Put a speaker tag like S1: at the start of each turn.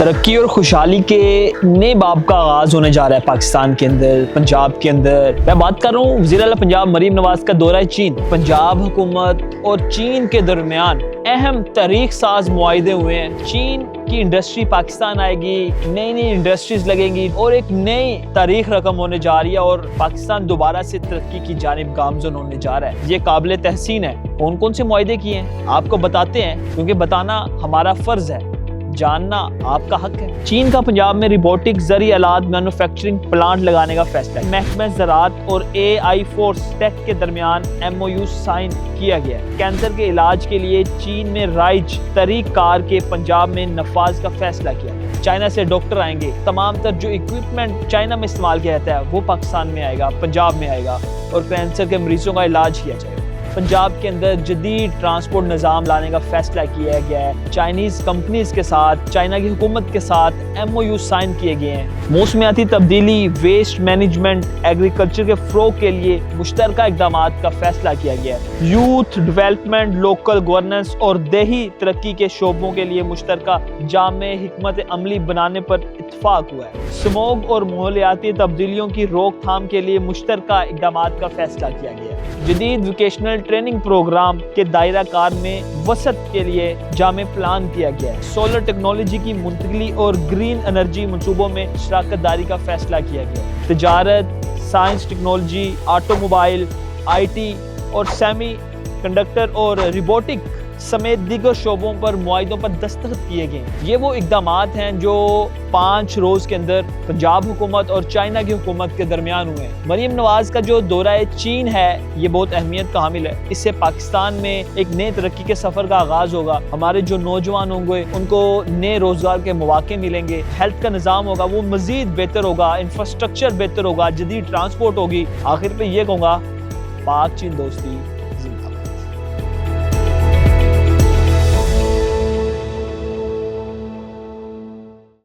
S1: ترقی اور خوشحالی کے نئے باب کا آغاز ہونے جا رہا ہے پاکستان کے اندر، پنجاب کے اندر۔ میں بات کر رہا ہوں وزیر اعلیٰ پنجاب مریم نواز کا دورہ چین۔ پنجاب حکومت اور چین کے درمیان اہم تاریخ ساز معاہدے ہوئے ہیں۔ چین کی انڈسٹری پاکستان آئے گی، نئی انڈسٹریز لگیں گی اور ایک نئی تاریخ رقم ہونے جا رہی ہے اور پاکستان دوبارہ سے ترقی کی جانب گامزن ہونے جا رہا ہے۔ یہ قابل تحسین ہے۔ کون سے معاہدے کیے ہیں آپ کو بتاتے ہیں، کیونکہ بتانا ہمارا فرض ہے، جاننا آپ کا حق ہے۔ چین کا پنجاب میں روبوٹک زرعی آلات مینوفیکچرنگ پلانٹ لگانے کا فیصلہ ہے۔ محکمہ زراعت اور AI فورس ٹیک کے درمیان MOU سائن کیا گیا ہے۔ کینسر کے علاج کے لیے چین میں رائج طریق کار کے پنجاب میں نفاذ کا فیصلہ کیا گیا۔ چائنا سے ڈاکٹر آئیں گے، تمام تر جو اکوپمنٹ چائنا میں استعمال کیا جاتا ہے وہ پاکستان میں آئے گا، پنجاب میں آئے گا اور کینسر کے مریضوں کا علاج کیا جائے گا۔ پنجاب کے اندر جدید ٹرانسپورٹ نظام لانے کا فیصلہ کیا گیا ہے۔ چائنیز کمپنیز کے ساتھ، چائنا کی حکومت کے ساتھ MOU سائن کیے گئے ہیں۔ موسمیاتی تبدیلی، ویسٹ مینجمنٹ، ایگریکلچر کے فروغ کے لیے مشترکہ اقدامات کا فیصلہ کیا گیا ہے۔ یوتھ ڈیولپمنٹ، لوکل گورننس اور دیہی ترقی کے شعبوں کے لیے مشترکہ جامع حکمت عملی بنانے پر اتفاق ہوا ہے۔ سموگ اور ماحولیاتی تبدیلیوں کی روک تھام کے لیے مشترکہ اقدامات کا فیصلہ کیا گیا ہے۔ جدید ووکیشنل ٹریننگ پروگرام کے دائرہ کار میں وسعت کے لیے جامع پلان کیا گیا ہے۔ سولر ٹیکنالوجی کی منتقلی اور گرین انرجی منصوبوں میں شراکت داری کا فیصلہ کیا گیا ہے۔ تجارت، science technology, auto mobile, IT اور سیمی کنڈکٹر اور روبوٹک سمیت دیگر شعبوں پر معاہدوں پر دستخط کیے گئے ہیں۔ یہ وہ اقدامات ہیں جو 5 روز کے اندر پنجاب حکومت اور چائنا کی حکومت کے درمیان ہوئے ہیں۔ مریم نواز کا جو دورہ چین ہے یہ بہت اہمیت کا حامل ہے۔ اس سے پاکستان میں ایک نئے ترقی کے سفر کا آغاز ہوگا۔ ہمارے جو نوجوان ہوں گے ان کو نئے روزگار کے مواقع ملیں گے، ہیلتھ کا نظام ہوگا وہ مزید بہتر ہوگا، انفراسٹرکچر بہتر ہوگا، جدید ٹرانسپورٹ ہوگی۔ آخر پہ یہ کہوں گا، پاک چین دوستی